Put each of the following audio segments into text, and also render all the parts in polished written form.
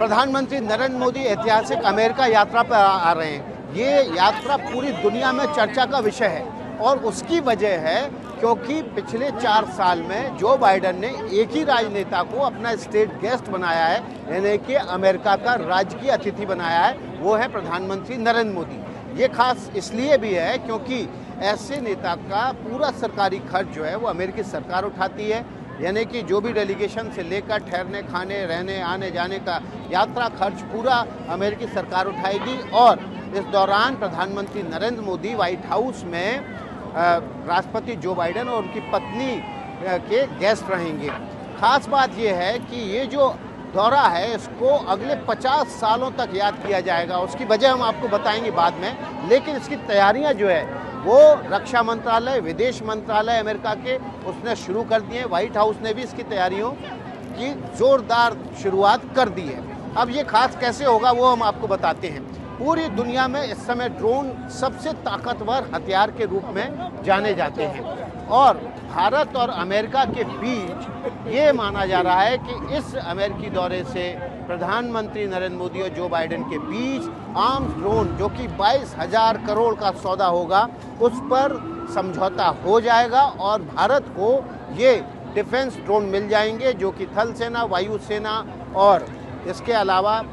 प्रधानमंत्री नरेंद्र मोदी ऐतिहासिक अमेरिका यात्रा पर आ रहे हैं। ये यात्रा पूरी दुनिया में चर्चा का विषय है और उसकी वजह है क्योंकि पिछले 4 साल में जो बाइडेन ने एक ही राजनेता को अपना स्टेट गेस्ट बनाया है, यानी कि अमेरिका का राजकीय अतिथि बनाया है, वो है प्रधानमंत्री नरेंद्र मोदी। ये खास इसलिए भी है क्योंकि ऐसे नेता का पूरा सरकारी खर्च जो है वो अमेरिकी सरकार उठाती है, यानी कि जो भी डेलीगेशन से लेकर ठहरने, खाने, रहने, आने जाने का यात्रा खर्च पूरा अमेरिकी सरकार उठाएगी। और इस दौरान प्रधानमंत्री नरेंद्र मोदी व्हाइट हाउस में राष्ट्रपति जो बाइडेन और उनकी पत्नी के गेस्ट रहेंगे। खास बात यह है कि ये जो दौरा है इसको अगले 50 सालों तक याद किया जाएगा। उसकी वजह हम आपको बताएंगे बाद में, लेकिन इसकी तैयारियां जो है वो रक्षा मंत्रालय, विदेश मंत्रालय अमेरिका के उसने शुरू कर दिए। व्हाइट हाउस ने भी इसकी तैयारियों की जोरदार शुरुआत कर दी है। अब ये खास कैसे होगा वो हम आपको बताते हैं। पूरी दुनिया में इस समय ड्रोन सबसे ताकतवर हथियार के रूप में जाने जाते हैं और भारत और अमेरिका के बीच ये माना जा रहा है कि इस अमेरिकी दौरे से प्रधानमंत्री नरेंद्र मोदी और जो बाइडेन के बीच आर्म्स ड्रोन जो कि 22,000 करोड़ का सौदा होगा उस पर समझौता हो जाएगा और भारत को ये डिफेंस ड्रोन मिल जाएंगे जो कि थल सेना, वायु सेना और इसके अलावा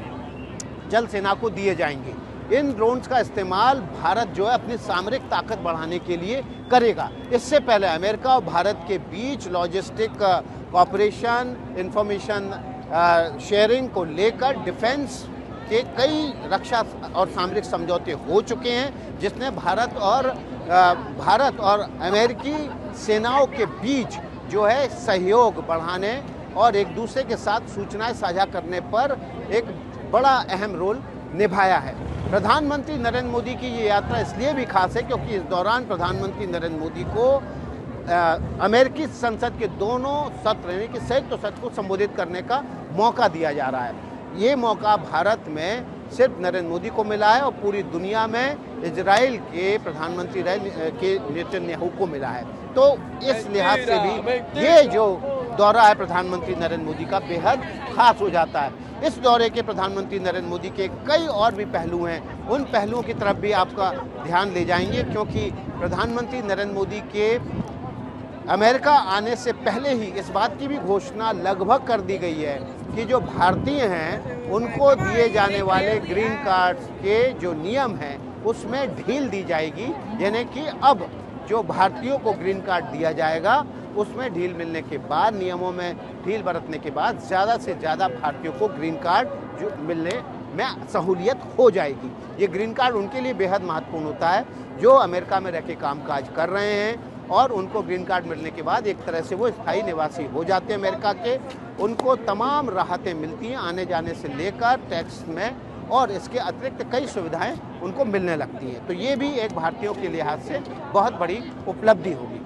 जल सेना को दिए जाएंगे। इन ड्रोन्स का इस्तेमाल भारत जो है अपनी सामरिक ताकत बढ़ाने के लिए करेगा। इससे पहले अमेरिका और भारत के बीच लॉजिस्टिक कॉपरेशन, इंफॉर्मेशन शेयरिंग को लेकर डिफेंस के कई रक्षा और सामरिक समझौते हो चुके हैं, जिसने भारत और अमेरिकी सेनाओं के बीच जो है सहयोग बढ़ाने और एक दूसरे के साथ सूचनाएं साझा करने पर एक बड़ा अहम रोल निभाया है। प्रधानमंत्री नरेंद्र मोदी की ये यात्रा इसलिए भी खास है क्योंकि इस दौरान प्रधानमंत्री नरेंद्र मोदी को अमेरिकी संसद के दोनों सत्र यानी कि संयुक्त सत्र को संबोधित करने का मौका दिया जा रहा है। ये मौका भारत में सिर्फ नरेंद्र मोदी को मिला है और पूरी दुनिया में इजराइल के प्रधानमंत्री के नेतन्याहू को मिला है। तो इस लिहाज से भी ये जो दौरा है प्रधानमंत्री नरेंद्र मोदी का बेहद खास हो जाता है। इस दौरे के प्रधानमंत्री नरेंद्र मोदी के कई और भी पहलू हैं, उन पहलुओं की तरफ भी आपका ध्यान ले जाएंगे क्योंकि प्रधानमंत्री नरेंद्र मोदी के अमेरिका आने से पहले ही इस बात की भी घोषणा लगभग कर दी गई है कि जो भारतीय हैं उनको दिए जाने वाले ग्रीन कार्ड के जो नियम हैं उसमें ढील दी जाएगी, यानी कि अब जो भारतीयों को ग्रीन कार्ड दिया जाएगा उसमें ढील मिलने के बाद, नियमों में ढील बरतने के बाद ज़्यादा से ज़्यादा भारतीयों को ग्रीन कार्ड जो मिलने में सहूलियत हो जाएगी। ये ग्रीन कार्ड उनके लिए बेहद महत्वपूर्ण होता है जो अमेरिका में रह के कामकाज कर रहे हैं और उनको ग्रीन कार्ड मिलने के बाद एक तरह से वो स्थायी निवासी हो जाते हैं अमेरिका के। उनको तमाम राहतें मिलती हैं आने जाने से लेकर टैक्स में, और इसके अतिरिक्त कई सुविधाएं उनको मिलने लगती हैं। तो ये भी एक भारतीयों के लिहाज से बहुत बड़ी उपलब्धि होगी।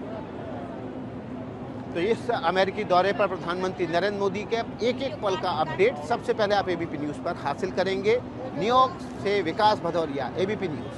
तो इस अमेरिकी दौरे पर प्रधानमंत्री नरेंद्र मोदी के एक एक पल का अपडेट सबसे पहले आप एबीपी न्यूज़ पर हासिल करेंगे। न्यूयॉर्क से विकास भदौरिया, एबीपी न्यूज़।